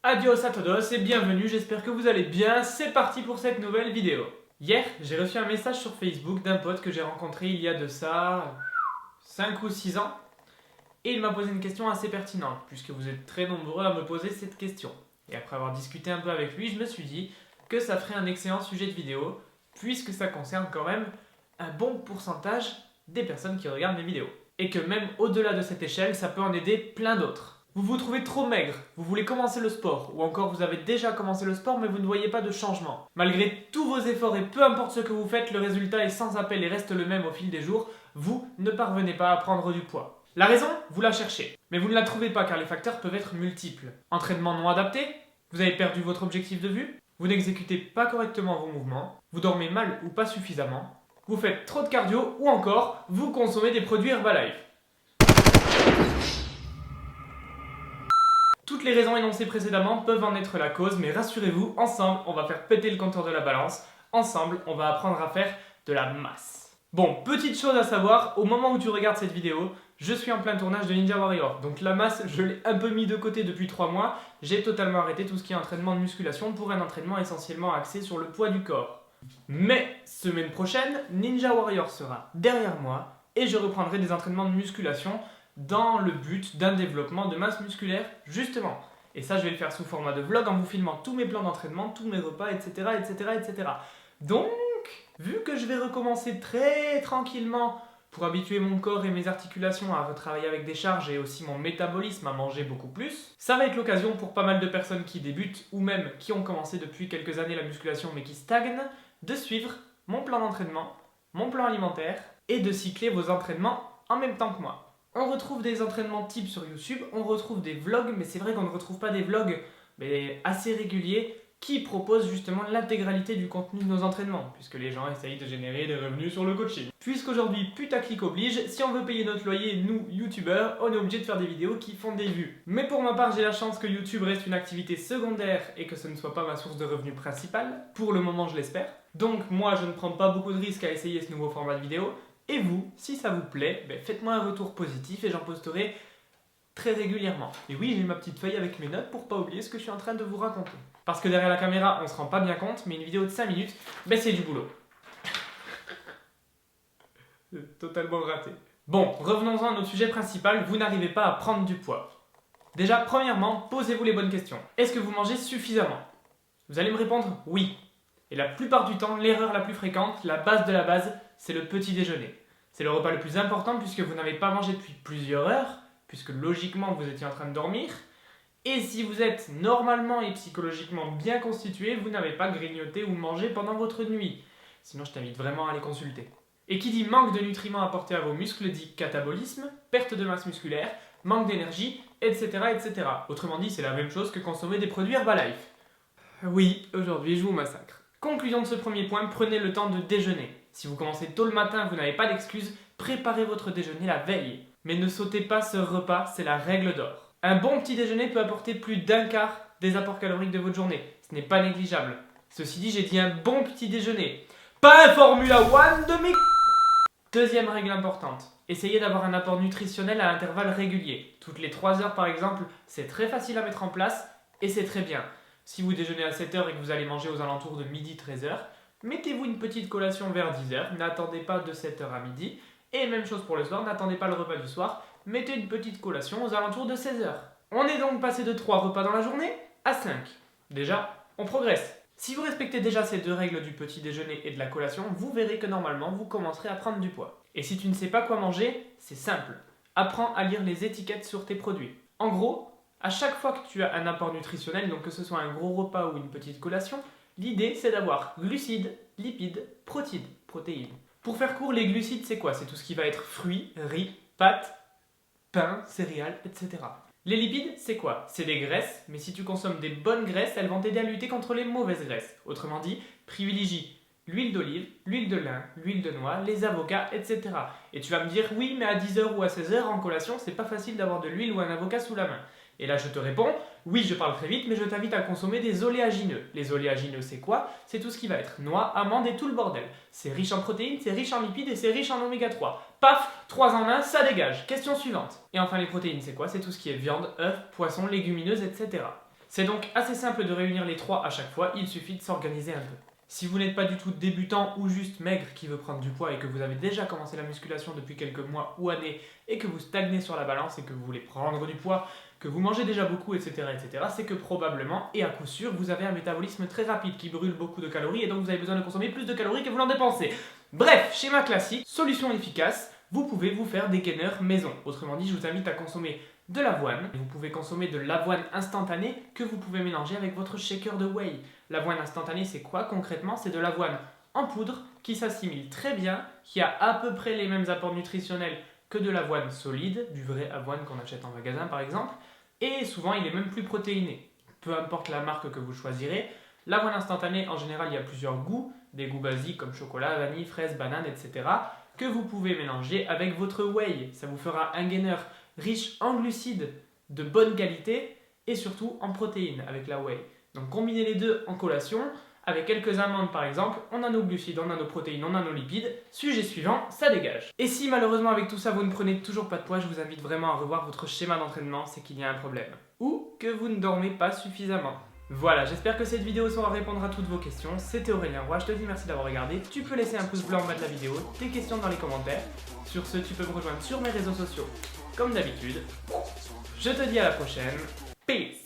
Adios a todos et bienvenue, j'espère que vous allez bien, c'est parti pour cette nouvelle vidéo. Hier, j'ai reçu un message sur Facebook d'un pote que j'ai rencontré il y a de ça 5 ou 6 ans et il m'a posé une question assez pertinente puisque vous êtes très nombreux à me poser cette question. Et après avoir discuté un peu avec lui, je me suis dit que ça ferait un excellent sujet de vidéo puisque ça concerne quand même un bon pourcentage des personnes qui regardent mes vidéos. Et que même au-delà de cette échelle, ça peut en aider plein d'autres. Vous vous trouvez trop maigre, vous voulez commencer le sport, ou encore vous avez déjà commencé le sport mais vous ne voyez pas de changement. Malgré tous vos efforts et peu importe ce que vous faites, le résultat est sans appel et reste le même au fil des jours, vous ne parvenez pas à prendre du poids. La raison, vous la cherchez, mais vous ne la trouvez pas car les facteurs peuvent être multiples. Entraînement non adapté, vous avez perdu votre objectif de vue, vous n'exécutez pas correctement vos mouvements, vous dormez mal ou pas suffisamment, vous faites trop de cardio ou encore vous consommez des produits Herbalife. Toutes les raisons énoncées précédemment peuvent en être la cause, mais rassurez-vous, ensemble, on va faire péter le compteur de la balance. Ensemble, on va apprendre à faire de la masse. Bon, petite chose à savoir, au moment où tu regardes cette vidéo, je suis en plein tournage de Ninja Warrior. Donc la masse, je l'ai un peu mis de côté depuis 3 mois. J'ai totalement arrêté tout ce qui est entraînement de musculation pour un entraînement essentiellement axé sur le poids du corps. Mais, semaine prochaine, Ninja Warrior sera derrière moi et je reprendrai des entraînements de musculation dans le but d'un développement de masse musculaire, justement. Et ça, je vais le faire sous format de vlog en vous filmant tous mes plans d'entraînement, tous mes repas, etc., etc., etc. Donc, vu que je vais recommencer très tranquillement pour habituer mon corps et mes articulations à retravailler avec des charges et aussi mon métabolisme à manger beaucoup plus, ça va être l'occasion pour pas mal de personnes qui débutent ou même qui ont commencé depuis quelques années la musculation mais qui stagnent, de suivre mon plan d'entraînement, mon plan alimentaire et de cycler vos entraînements en même temps que moi. On retrouve des entraînements type sur YouTube, on retrouve des vlogs, mais c'est vrai qu'on ne retrouve pas des vlogs assez réguliers qui proposent justement l'intégralité du contenu de nos entraînements, puisque les gens essayent de générer des revenus sur le coaching. Puisqu'aujourd'hui, putaclic oblige, si on veut payer notre loyer, nous, youtubeurs, on est obligé de faire des vidéos qui font des vues. Mais pour ma part, j'ai la chance que YouTube reste une activité secondaire et que ce ne soit pas ma source de revenus principale, pour le moment je l'espère. Donc moi, je ne prends pas beaucoup de risques à essayer ce nouveau format de vidéo. Et vous, si ça vous plaît, faites-moi un retour positif et j'en posterai très régulièrement. Et oui, j'ai ma petite feuille avec mes notes pour pas oublier ce que je suis en train de vous raconter. Parce que derrière la caméra, on se rend pas bien compte, mais une vidéo de 5 minutes, c'est du boulot. Totalement raté. Bon, revenons-en à notre sujet principal, vous n'arrivez pas à prendre du poids. Déjà, premièrement, posez-vous les bonnes questions. Est-ce que vous mangez suffisamment? Vous allez me répondre oui. Et la plupart du temps, l'erreur la plus fréquente, la base de la base, c'est le petit déjeuner. C'est le repas le plus important puisque vous n'avez pas mangé depuis plusieurs heures, puisque logiquement vous étiez en train de dormir. Et si vous êtes normalement et psychologiquement bien constitué, vous n'avez pas grignoté ou mangé pendant votre nuit. Sinon, je t'invite vraiment à les consulter. Et qui dit manque de nutriments apportés à vos muscles dit catabolisme, perte de masse musculaire, manque d'énergie, etc., etc. Autrement dit, c'est la même chose que consommer des produits Herbalife. Oui, aujourd'hui je vous massacre. Conclusion de ce premier point, prenez le temps de déjeuner. Si vous commencez tôt le matin, vous n'avez pas d'excuse, préparez votre déjeuner la veille. Mais ne sautez pas ce repas, c'est la règle d'or. Un bon petit déjeuner peut apporter plus d'un quart des apports caloriques de votre journée. Ce n'est pas négligeable. Ceci dit, j'ai dit un bon petit déjeuner. Pas un Formula One de mes... Deuxième règle importante. Essayez d'avoir un apport nutritionnel à intervalles réguliers. Toutes les 3 heures par exemple, c'est très facile à mettre en place et c'est très bien. Si vous déjeunez à 7h et que vous allez manger aux alentours de midi 13h, mettez-vous une petite collation vers 10h, n'attendez pas de 7h à midi. Et même chose pour le soir, n'attendez pas le repas du soir, mettez une petite collation aux alentours de 16h. On est donc passé de 3 repas dans la journée à 5. Déjà, on progresse. Si vous respectez déjà ces 2 règles du petit déjeuner et de la collation, vous verrez que normalement vous commencerez à prendre du poids. Et si tu ne sais pas quoi manger, c'est simple. Apprends à lire les étiquettes sur tes produits. En gros, à chaque fois que tu as un apport nutritionnel, donc que ce soit un gros repas ou une petite collation, l'idée c'est d'avoir glucides, lipides, protéines. Pour faire court, les glucides c'est quoi? C'est tout ce qui va être fruits, riz, pâtes, pain, céréales, etc. Les lipides c'est quoi? C'est des graisses, mais si tu consommes des bonnes graisses, elles vont t'aider à lutter contre les mauvaises graisses. Autrement dit, privilégie l'huile d'olive, l'huile de lin, l'huile de noix, les avocats, etc. Et tu vas me dire, oui, mais à 10h ou à 16h en collation, c'est pas facile d'avoir de l'huile ou un avocat sous la main. Et là, je te réponds, oui, je parle très vite, mais je t'invite à consommer des oléagineux. Les oléagineux, c'est quoi? C'est tout ce qui va être noix, amandes et tout le bordel. C'est riche en protéines, c'est riche en lipides et c'est riche en oméga 3. Paf, 3 en 1, ça dégage. Question suivante. Et enfin, les protéines, c'est quoi? C'est tout ce qui est viande, œufs, poissons, légumineuses, etc. C'est donc assez simple de réunir les trois à chaque fois, il suffit de s'organiser un peu. Si vous n'êtes pas du tout débutant ou juste maigre qui veut prendre du poids et que vous avez déjà commencé la musculation depuis quelques mois ou années et que vous stagnez sur la balance et que vous voulez prendre du poids, que vous mangez déjà beaucoup, etc., c'est que probablement et à coup sûr, vous avez un métabolisme très rapide qui brûle beaucoup de calories et donc vous avez besoin de consommer plus de calories que vous n'en dépensez. Bref, schéma classique, solution efficace, vous pouvez vous faire des gainers maison. Autrement dit, je vous invite à consommer de l'avoine. Vous pouvez consommer de l'avoine instantanée que vous pouvez mélanger avec votre shaker de whey. L'avoine instantanée, c'est quoi concrètement? C'est de l'avoine en poudre qui s'assimile très bien, qui a à peu près les mêmes apports nutritionnels que de l'avoine solide, du vrai avoine qu'on achète en magasin par exemple, et souvent il est même plus protéiné. Peu importe la marque que vous choisirez, l'avoine instantanée, en général, il y a plusieurs goûts, des goûts basiques comme chocolat, vanille, fraise, banane, etc., que vous pouvez mélanger avec votre whey. Ça vous fera un gainer riche en glucides de bonne qualité et surtout en protéines avec la whey. Donc combinez les deux en collation, avec quelques amandes par exemple, on a nos glucides, on a nos protéines, on a nos lipides. Sujet suivant, ça dégage. Et si malheureusement avec tout ça vous ne prenez toujours pas de poids, je vous invite vraiment à revoir votre schéma d'entraînement, c'est qu'il y a un problème. Ou que vous ne dormez pas suffisamment. Voilà, j'espère que cette vidéo saura répondre à toutes vos questions. C'était Aurélien Roy, je te dis merci d'avoir regardé. Tu peux laisser un pouce bleu en bas de la vidéo, tes questions dans les commentaires. Sur ce, tu peux me rejoindre sur mes réseaux sociaux, comme d'habitude. Je te dis à la prochaine. Peace!